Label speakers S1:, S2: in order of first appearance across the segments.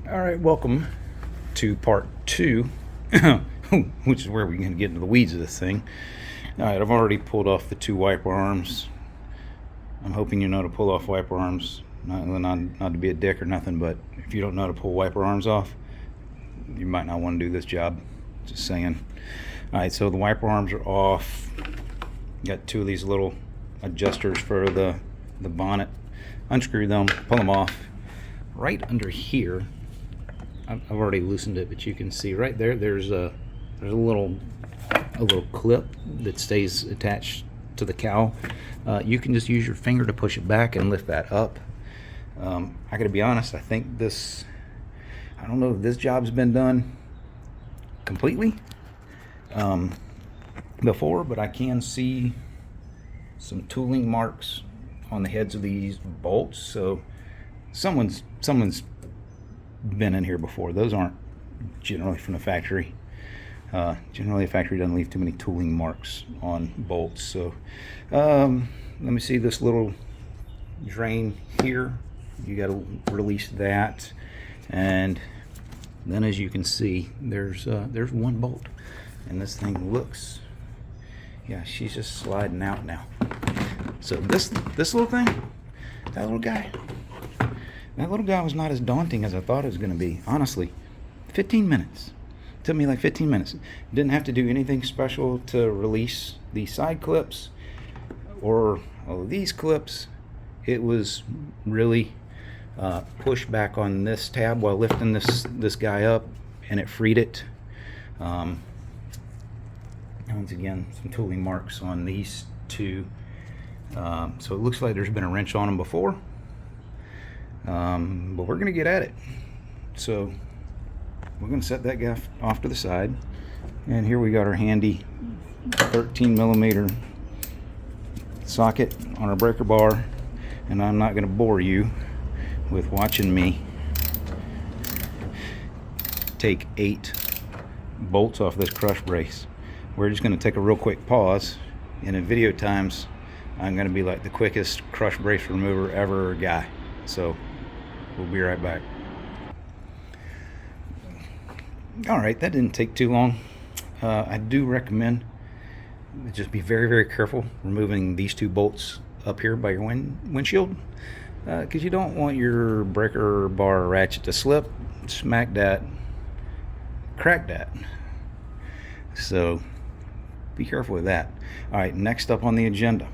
S1: All right, welcome to part two, which is where we're going to get into the weeds of this thing. All right, I've already pulled off the two wiper arms. I'm hoping you know to pull off wiper arms. Not to be a dick or nothing, but if you don't know how to pull wiper arms off, you might not want to do this job. Just saying. All right, so the wiper arms are off. Got two of these little adjusters for the bonnet. Unscrew them, pull them off. Right under here, I've already loosened it, but you can see right there. There's a little clip that stays attached to the cowl. You can just use your finger to push it back and lift that up. I gotta be honest. I think this. I don't know if this job's been done completely before, but I can see some tooling marks on the heads of these bolts. So someone's been in here before. Those aren't generally from the factory. Generally a factory doesn't leave too many tooling marks on bolts. So let me see this little drain here. You got to release that, and then as you can see, there's one bolt, and this thing looks, yeah, she's just sliding out now. So this little thing, that little guy was not as daunting as I thought it was going to be. Honestly, 15 minutes. It took me like 15 minutes. Didn't have to do anything special to release these side clips or all of these clips. It was really push back on this tab while lifting this guy up, and it freed it. Once again, some tooling marks on these two. So it looks like there's been a wrench on them before. But we're gonna get at it. So we're gonna set that guy off to the side, and here we got our handy 13mm socket on our breaker bar, and I'm not gonna bore you with watching me take 8 bolts off this crush brace. We're just gonna take a real quick pause, and in video times I'm gonna be like the quickest crush brace remover ever guy. So we'll be right back. All right, that didn't take too long. I do recommend just be very, very careful removing these 2 bolts up here by your windshield, because you don't want your breaker bar ratchet to slip, smack that, crack that. So be careful with that. All right, next up on the agenda.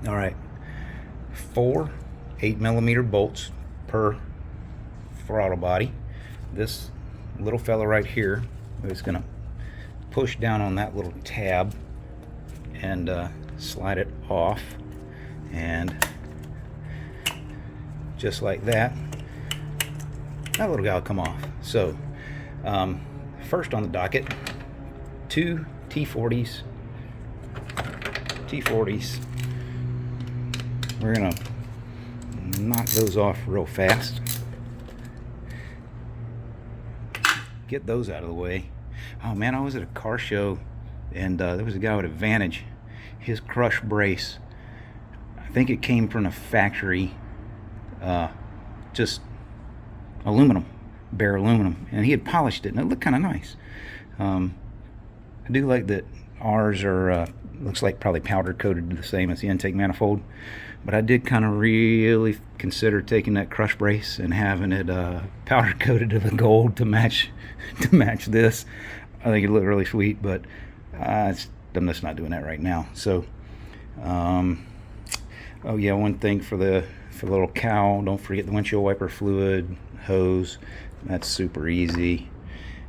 S1: All right, 4 8mm bolts per throttle body. This little fella right here is going to push down on that little tab and slide it off, and just like that, that little guy will come off. So first on the docket, 2 T40s. We're gonna knock those off real fast. Get those out of the way. Oh man, I was at a car show, and there was a guy with Advantage. His crush brace, I think it came from a factory, just aluminum, bare aluminum, and he had polished it, and it looked kind of nice. I do like that ours are looks like probably powder coated the same as the intake manifold, but I did kind of really consider taking that crush brace and having it powder coated to the gold to match this. I think it looked really sweet, but I'm just not doing that right now. So oh yeah, one thing for the little cowl, don't forget the windshield wiper fluid hose. That's super easy.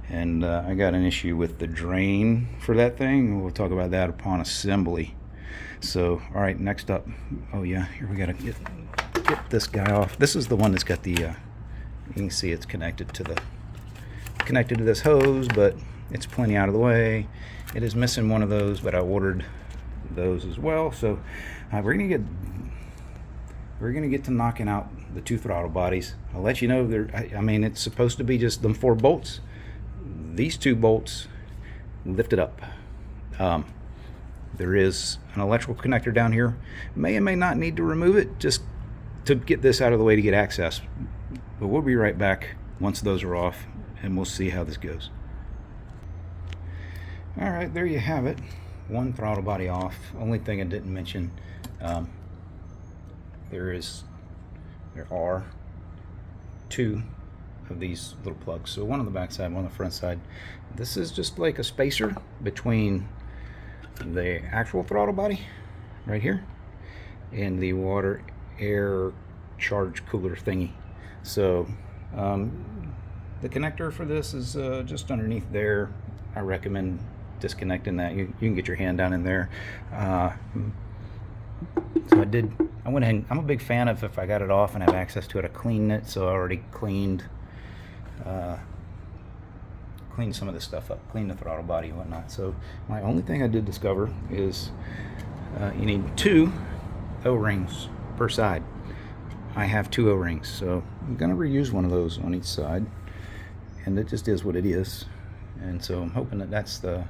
S1: And I got an issue with the drain for that thing. We'll talk about that upon assembly. So all right, next up, oh yeah, here we gotta get this guy off. This is the one that's got the you can see it's connected to this hose, but it's plenty out of the way. It is missing one of those, but I ordered those as well. So we're gonna get to knocking out the 2 throttle bodies. I'll let you know, I mean, it's supposed to be just them 4 bolts. These 2 bolts lifted up. There is an electrical connector down here. May and may not need to remove it just to get this out of the way to get access. But we'll be right back once those are off, and we'll see how this goes. All right, there you have it. One throttle body off. Only thing I didn't mention, there are two of these little plugs. So one on the back side, one on the front side. This is just like a spacer between the actual throttle body right here and the water air charge cooler thingy. So the connector for this is just underneath there. I recommend disconnecting that. You can get your hand down in there. So I went ahead. I'm a big fan of, if I got it off and have access to it, I clean it. So I already cleaned some of this stuff up, clean the throttle body and whatnot. So my only thing I did discover is you need 2 O-rings per side. I have 2 O-rings, so I'm gonna reuse one of those on each side, and it just is what it is. And so I'm hoping that that's this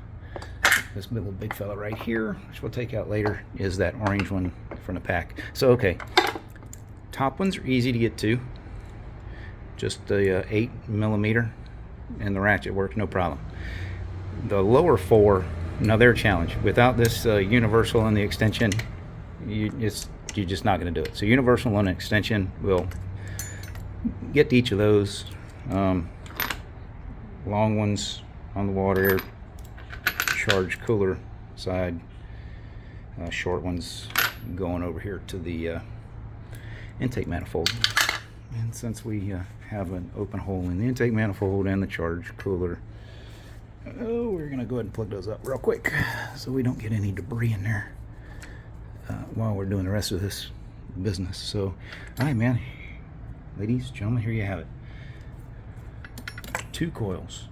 S1: little big fella right here, which we'll take out later, is that orange one from the pack. So okay, top ones are easy to get to, just the 8mm, and the ratchet works no problem. The lower 4, now they're a challenge. Without this universal and the extension, you're just not going to do it. So universal and extension will get to each of those. Long ones on the water air charge cooler side, short ones going over here to the intake manifold. And since we have an open hole in the intake manifold and the charge cooler, we're gonna go ahead and plug those up real quick so we don't get any debris in there while we're doing the rest of this business. So, all right, man, ladies, gentlemen, here you have it. 2 coils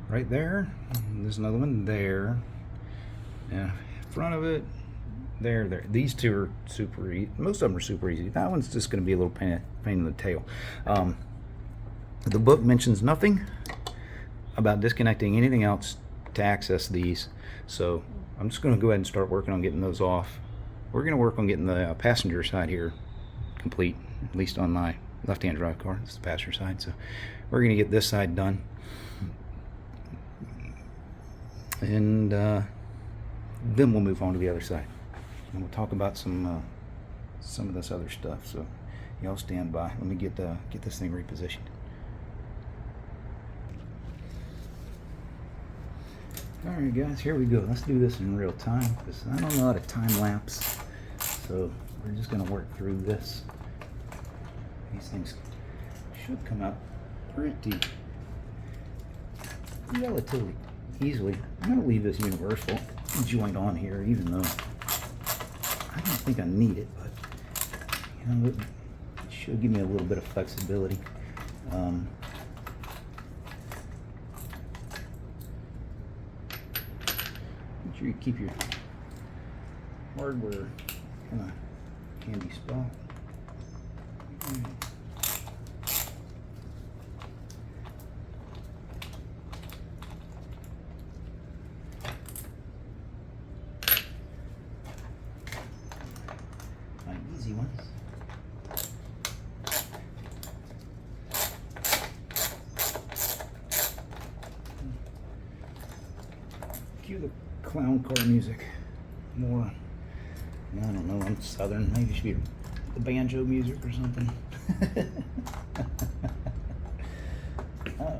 S1: right there. There's another one there. Yeah, front of it. There. These 2 are super easy. Most of them are super easy. That one's just going to be a little pain in the tail. The book mentions nothing about disconnecting anything else to access these. So I'm just going to go ahead and start working on getting those off. We're going to work on getting the passenger side here complete, at least on my left-hand drive car. It's the passenger side. So we're going to get this side done. And then we'll move on to the other side. And we'll talk about some of this other stuff. So y'all stand by. Let me get this thing repositioned. All right, guys, here we go. Let's do this in real time, because I don't know how to time lapse. So we're just going to work through this. These things should come out relatively easily. I'm going to leave this universal joint on here, even though I don't think I need it, but you know, it should give me a little bit of flexibility. Make sure you keep your hardware in a handy spot. Easy ones. Cue the clown car music. More, I don't know, I'm southern. Maybe it should be the banjo music or something.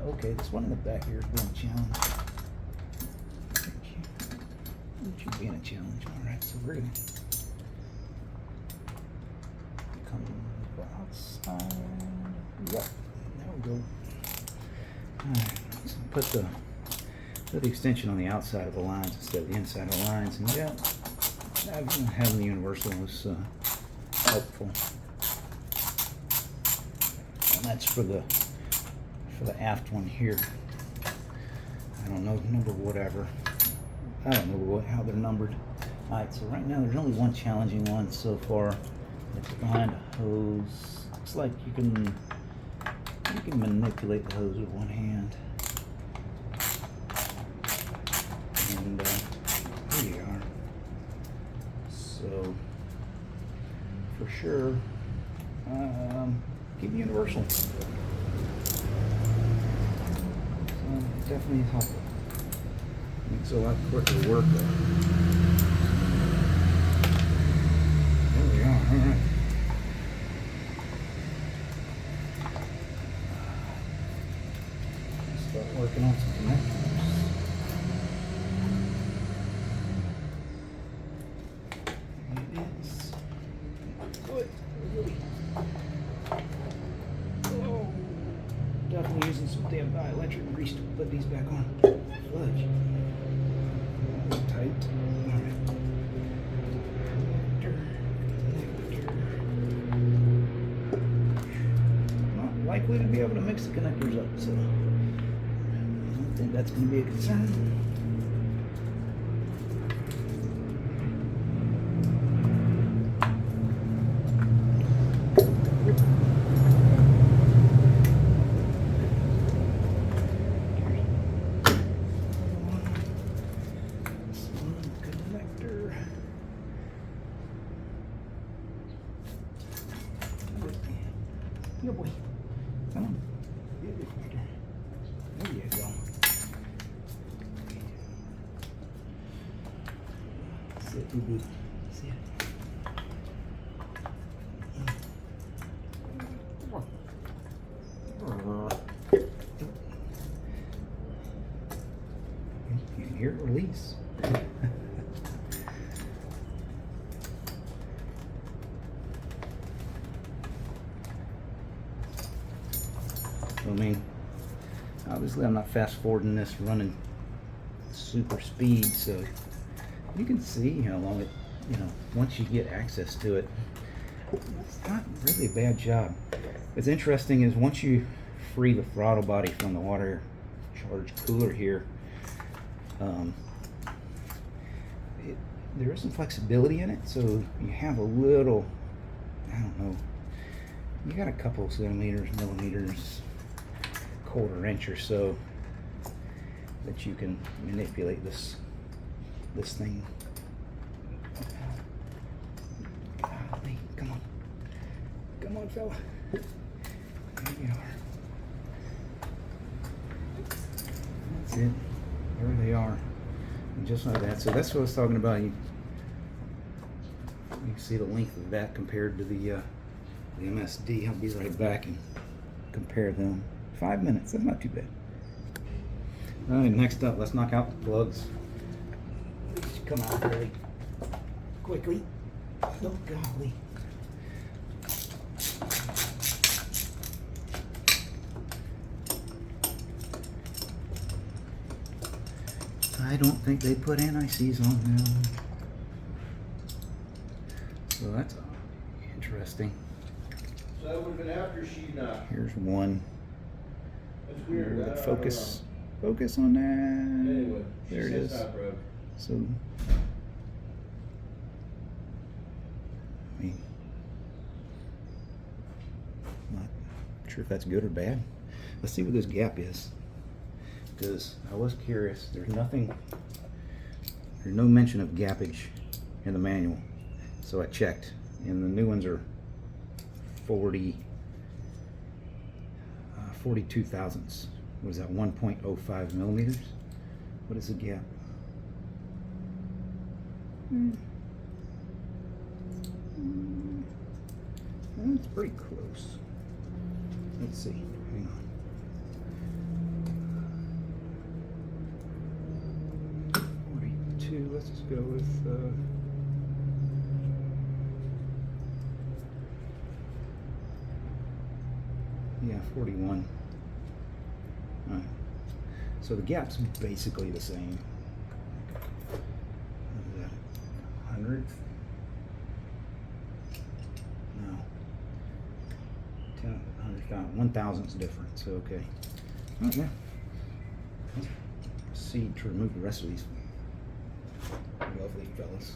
S1: Okay, this one in the back here is being a challenge. It should be a challenge. Alright, so we're going to come outside. Yep, there we go. Alright, so put the extension on the outside of the lines instead of the inside of the lines. And yeah, having the universal was helpful. And that's for the aft one here. I don't know, number whatever. I don't know how they're numbered. Alright, so right now there's only one challenging one so far. It's behind a hose. Looks like you can manipulate the hose with one hand. And here you are. So for sure, keep the universal. definitely is helpful. Makes it a lot quicker work. There we are. All right. Start working on some connectors. It is good. Oh, definitely using some damn dielectric grease to put these back on. Fudge. Tight. All right. Not likely to be able to mix the connectors up, so I don't think that's going to be a concern. Good boy. Come on. There you go. Sit, DB. Sit. You can hear it release. I mean, obviously I'm not fast forwarding this running super speed, so you can see how long it, once you get access to it, it's not really a bad job. What's interesting is once you free the throttle body from the water charged cooler here, there is some flexibility in it, so you have a little, I don't know, you got a couple centimeters, millimeters, quarter inch or so that you can manipulate this thing. Golly, come on fella, there you are. That's it, there they are, and just like that. So that's what I was talking about. You can see the length of that compared to the MSD. I'll be right back and compare them. 5 minutes, that's not too bad. All right, next up, let's knock out the plugs. These should come out really quickly. Oh, golly. I don't think they put anti-seize on them. So that's interesting.
S2: So that would have been after she knocked.
S1: Here's one.
S2: That's weird.
S1: Focus on that.
S2: Anyway,
S1: there it is. So, I mean, not sure if that's good or bad. Let's see what this gap is, because I was curious. There's no mention of gappage in the manual, so I checked, and the new ones are 42 thousandths. What is that, 1.05 millimeters? What is the gap? That's pretty close. Let's see, hang on. 42, let's just go with, yeah, 41. All right. So the gap's basically the same. What is that? 100th? No. 1,000th's different. So okay. Oh yeah. Let's proceed to remove the rest of these lovely fellas.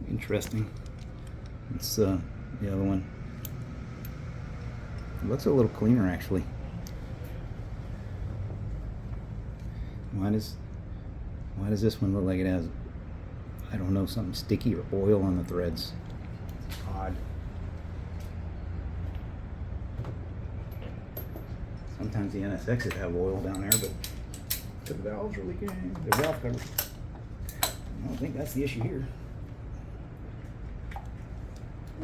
S1: Interesting. It's the other one. Looks a little cleaner actually. Why does this one look like it has, I don't know, something sticky or oil on the threads? Odd. Sometimes the NSXs have oil down there, but the valves are leaking. The valve covers. I don't think that's the issue here.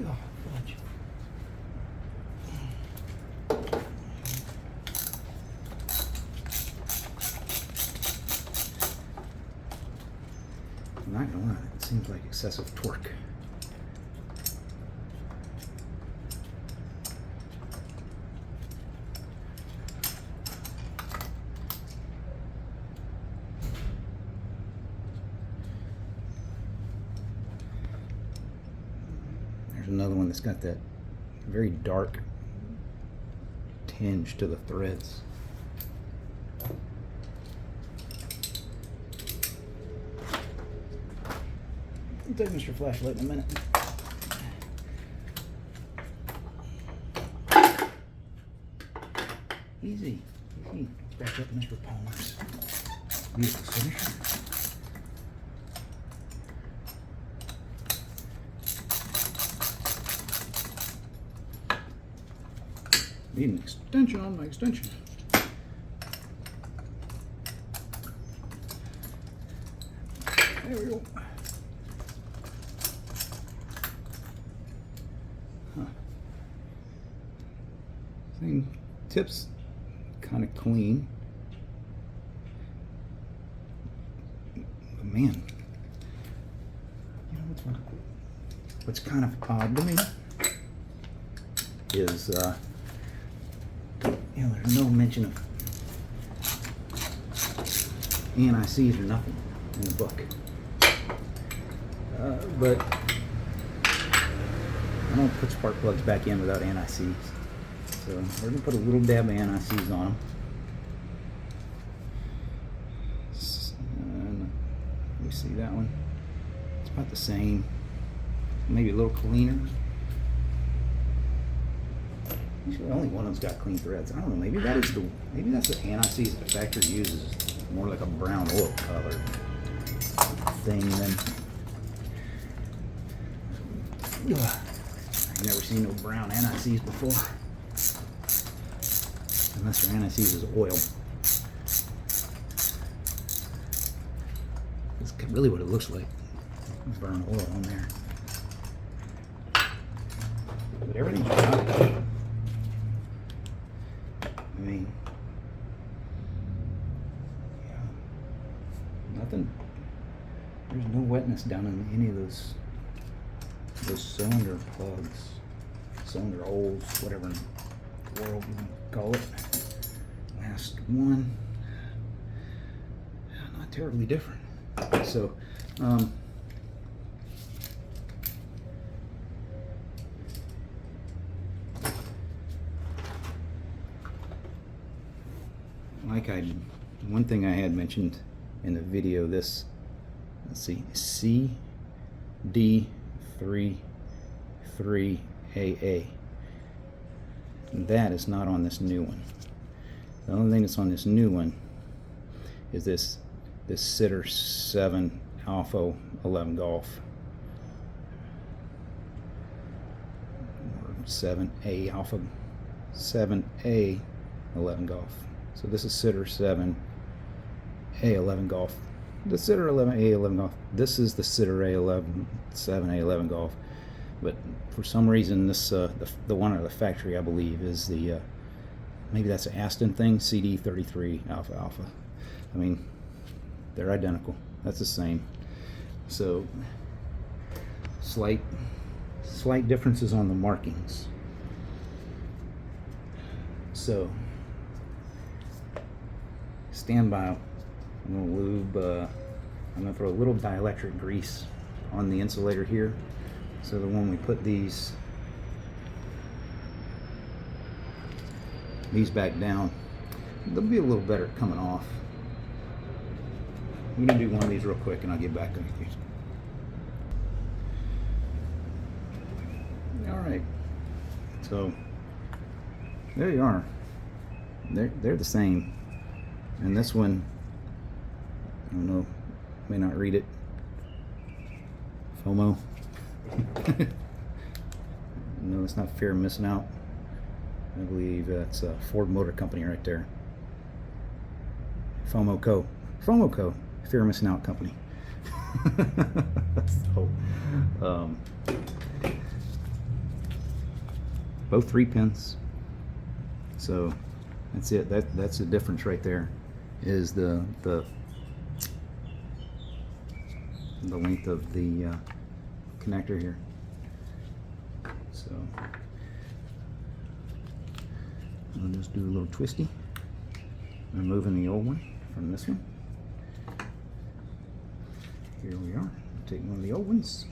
S1: Oh, fudge. I'm not gonna lie, it seems like excessive torque. There's another one that's got that very dark tinge to the threads. I'll take Mr. Flashlight in a minute. Easy, easy. Back up Mr. Palmer's beautiful finisher. Need an extension on my extension. There we go. Huh. Thing tips kind of clean. But man, you know what's kind of odd to me is you know, there's no mention of anti-seize or nothing in the book. But I don't put spark plugs back in without anti-seize. So we're going to put a little dab of anti-seize on them. And let me see that one. It's about the same. Maybe a little cleaner. Usually only one of them's got clean threads. I don't know, maybe that's the anti-seize that the factory uses. More like a brown oil color thing than I've never seen no brown anti-seize before. Unless your anti-seize is oil. That's really what it looks like. Burn oil on there. But everything's fine. I mean, yeah, nothing. There's no wetness down in any of those cylinder plugs, cylinder holes, whatever in the world you want to call it. Last one, not terribly different. So, one thing I had mentioned in the video, this, let's see, CD33AA. That is not on this new one. The only thing that's on this new one is this Sitter 7 Alpha 11 Golf. Or 7A Alpha 7A 11 Golf. So this is Sitter 7A 11 Golf. The Sitter 11A 11 Golf. This is the Sitter A11 7A 11 Golf. But for some reason, this the one out of the factory, I believe, is the maybe that's an Aston thing, CD33 Alpha Alpha. I mean, they're identical. That's the same. So slight differences on the markings. So stand by. I'm going to lube. I'm going to throw a little dielectric grease on the insulator here, so that when we put these back down, they'll be a little better coming off. I'm going to do one of these real quick, and I'll get back to you. All right. So There you are. They're the same. And this one, I don't know, may not read it. FOMO. No, it's not fear of missing out. I believe that's Ford Motor Company right there. FOMO Co. Fear of missing out company. So, both 3 pins. So that's it. That's the difference right there. Is the length of the connector here. So I'll just do a little twisty. Removing the old one from this one. Here we are. Take one of the old ones.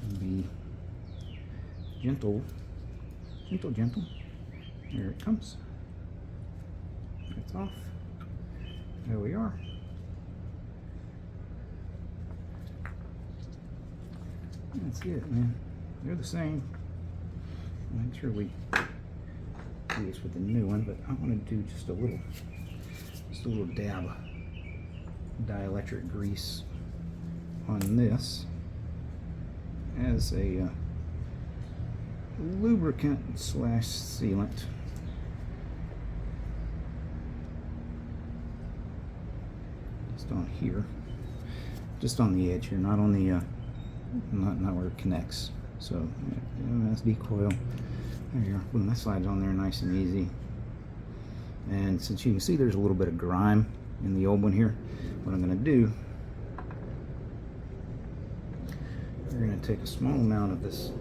S1: And be gentle, gentle. Here it comes. It's off. There we are. That's it, man. They're the same. Make sure we do this with the new one, but I want to do just a little dab of dielectric grease on this as a lubricant / sealant. Just on here, just on the edge here, not on the not where it connects. So MSD coil. There you are. Boom, that slides on there nice and easy. And since you can see there's a little bit of grime in the old one here, what I'm going to do, we're going to take a small amount of this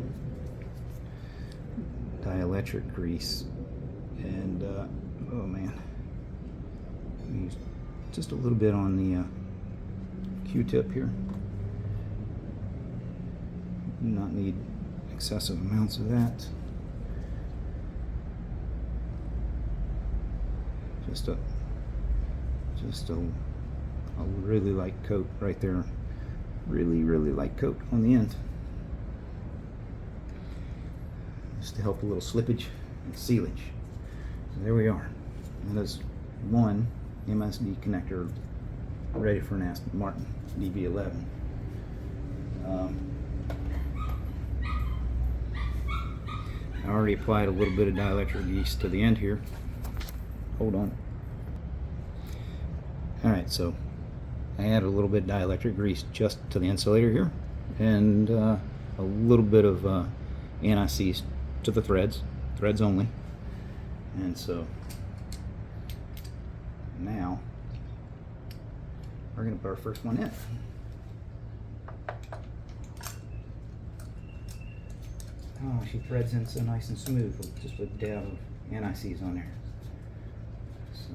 S1: dielectric grease and oh man, use just a little bit on the Q-tip here. Do not need excessive amounts of that. Just a really light coat right there. Really light coat on the end. Just to help a little slippage and sealage. So there we are. That is one MSD connector ready for an Aston Martin DB11. I already applied a little bit of dielectric grease to the end here. Hold on. Alright, so I added a little bit of dielectric grease just to the insulator here, and a little bit of anti-seize to the threads only. And so now we're going to put our first one in. Oh, she threads in so nice and smooth with just a dab of anti-seize on there. So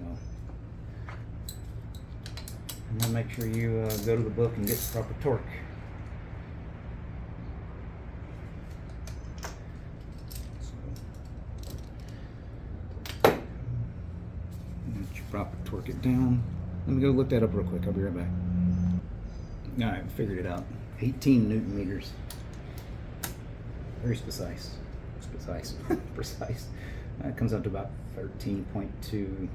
S1: I'm going to make sure you go to the book and get the proper torque. So, let you proper torque it down. Let me go look that up real quick. I'll be right back. Alright, figured it out. 18 Newton meters. Very precise. Precise. It comes up to about 13.2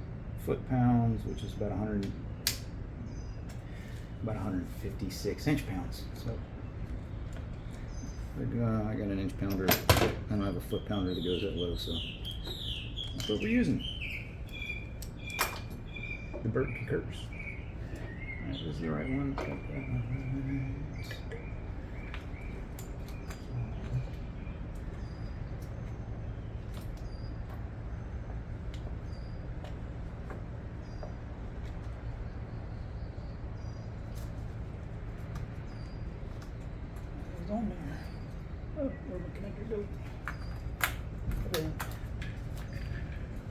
S1: foot-pounds, which is about 156 inch-pounds. So I got an inch-pounder. I don't have a foot-pounder that goes that low, so that's what we're using. The bird concurs. Alright, this is the right one. On there. Oh, where'd my connector go? There.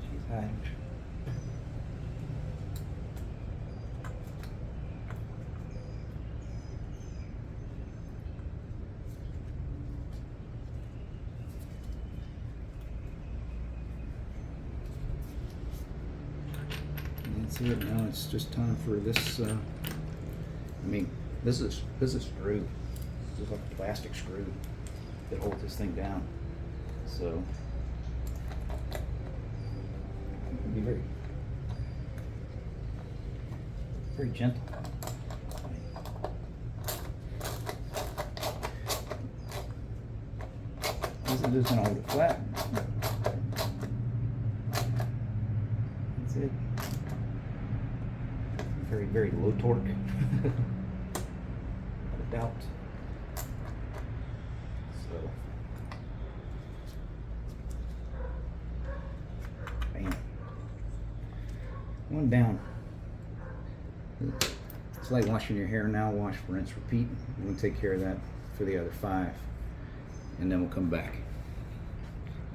S1: She's hiding. That's it. Now it's just time for this. I mean, this is screw. There's like a plastic screw that holds this thing down. So be very gentle. This is just gonna hold it flat. That's it. Very low torque. Without a doubt. So, bam. One down. It's like washing your hair now. Wash, rinse, repeat. We'll take care of that for the other 5, and then we'll come back.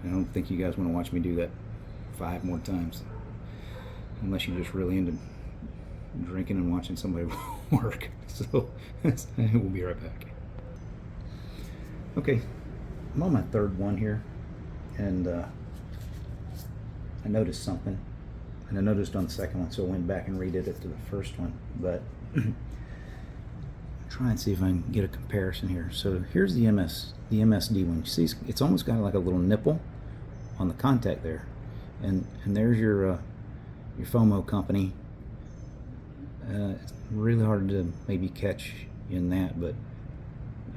S1: I don't think you guys want to watch me do that 5 more times, unless you're just really into drinking and watching somebody work. So we'll be right back. Okay, I'm on my 3rd one here, and I noticed something, and I noticed on the 2nd one, so I went back and redid it to the 1st one. But try and see if I can get a comparison here. So here's the MSD one. You see, it's almost got like a little nipple on the contact there, and there's your FOMO company. It's really hard to maybe catch in that, but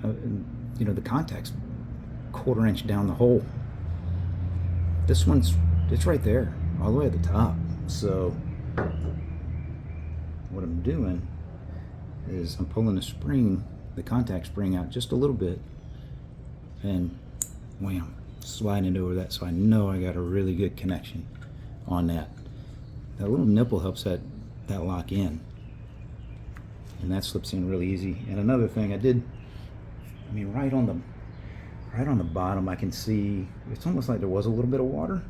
S1: you know, the contact's 1/4 inch down the hole. This one's, it's right there, all the way at the top. So what I'm doing is I'm pulling the spring, the contact spring out just a little bit, and wham, sliding it over that, so I know I got a really good connection on that. That little nipple helps that lock in, and that slips in really easy. And another thing I did, I mean, right on the bottom, I can see it's almost like there was a little bit of water.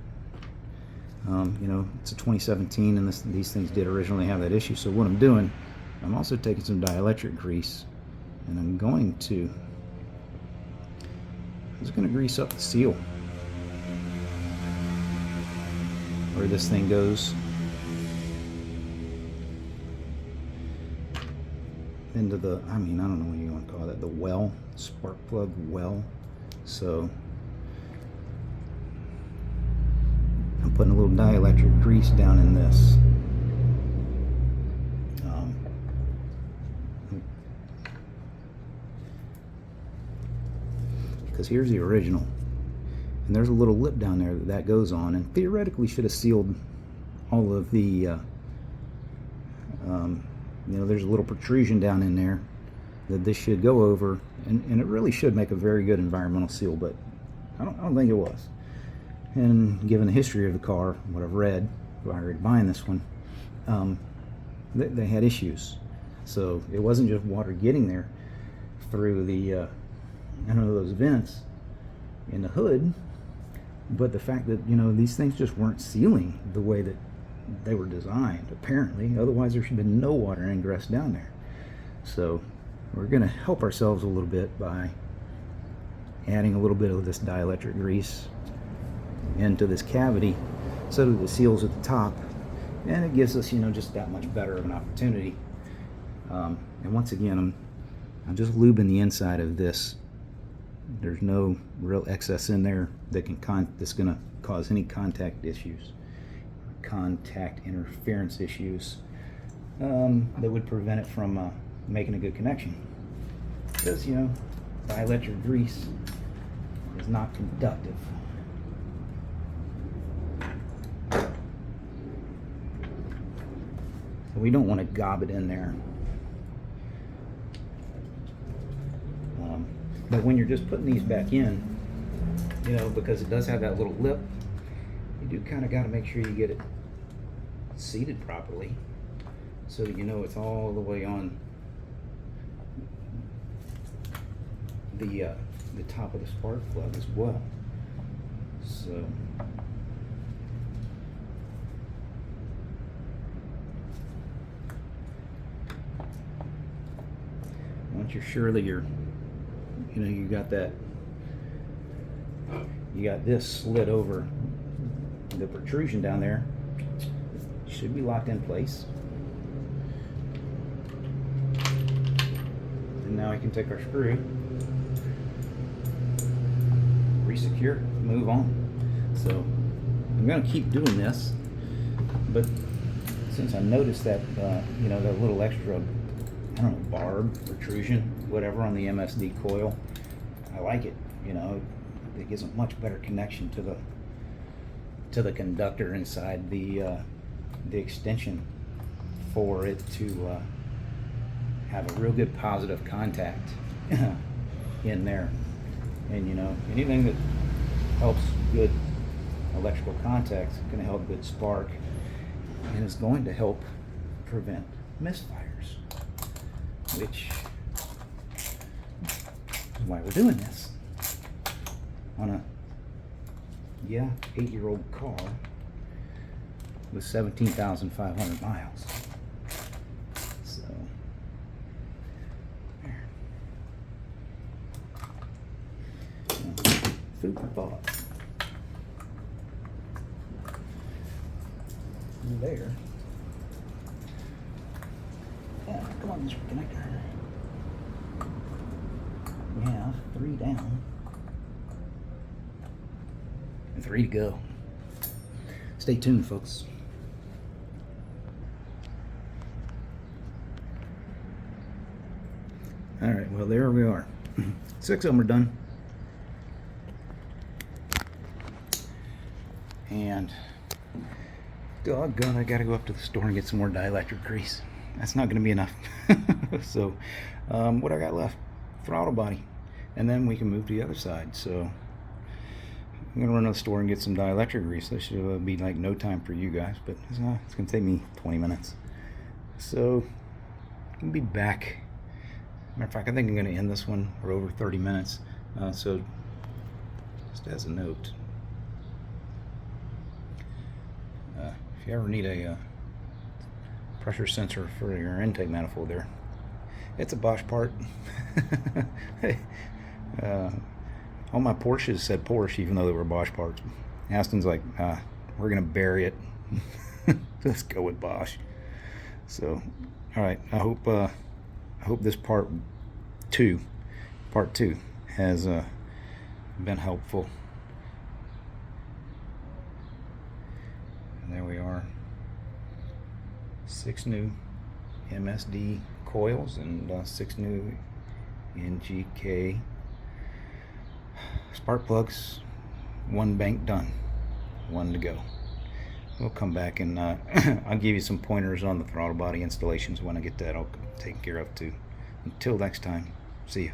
S1: You know, it's a 2017, and these things did originally have that issue. So what I'm doing, I'm also taking some dielectric grease, and I'm just going to grease up the seal where this thing goes into the, I mean, I don't know what you want to call that, the well, spark plug well. So I'm putting a little dielectric grease down in this. Because here's the original, and there's a little lip down there that goes on, and theoretically should have sealed all of the you know, there's a little protrusion down in there that this should go over, and it really should make a very good environmental seal, but I don't think it was. And given the history of the car, what I've read prior to buying this one, they had issues. So it wasn't just water getting there through the I don't know, those vents in the hood, but the fact that, you know, these things just weren't sealing the way that they were designed, apparently. Otherwise there should have been no water ingress down there. So we're going to help ourselves a little bit by adding a little bit of this dielectric grease into this cavity so that it seals at the top, and it gives us, you know, just that much better of an opportunity. And once again, I'm just lubing the inside of this. There's no real excess in there that that's going to cause any contact issues, contact interference issues that would prevent it from making a good connection. Because, you know, dielectric grease is not conductive. So we don't want to gob it in there. But when you're just putting these back in, you know, because it does have that little lip, you do kind of got to make sure you get it seated properly so that you know it's all the way on the top of the spark plug as well. So once you're sure that you're, you know, you got this slid over the protrusion down there, it should be locked in place. And now I can take our screw, resecure, move on. So I'm going to keep doing this But since I noticed that, you know, that little extra, I don't know, barb, protrusion, whatever on the MSD coil, I like it. You know, it gives a much better connection to the conductor inside the extension for it to have a real good positive contact in there. And you know, anything that helps good electrical contact is going to help good spark, and is going to help prevent misfires, which is why we're doing this on a 8-year-old car with 17,500 miles. So there. Food for thought. There. Yeah, come on, Mr. Connector. We have 3 down and 3 to go. Stay tuned, folks. All right, well, there we are. 6 of them are done. And doggone, I gotta go up to the store and get some more dielectric grease. That's not gonna be enough. So, what I got left? Throttle body. And then we can move to the other side. So, I'm gonna run to the store and get some dielectric grease. That should be like no time for you guys, but it's gonna take me 20 minutes. So, I'll be back. Matter of fact, I think I'm gonna end this one. We're over 30 minutes. So, just as a note, if you ever need a pressure sensor for your intake manifold there, it's a Bosch part. All my Porsches said Porsche, even though they were Bosch parts. Aston's like, we're gonna bury it. Let's go with Bosch. So, all right. I hope this part two has been helpful. And there we are. 6 new MSD coils and 6 new NGK spark plugs. 1 bank done, 1 to go. We'll come back and I'll give you some pointers on the throttle body installations when I get that all taken care of too. Until next time, see ya.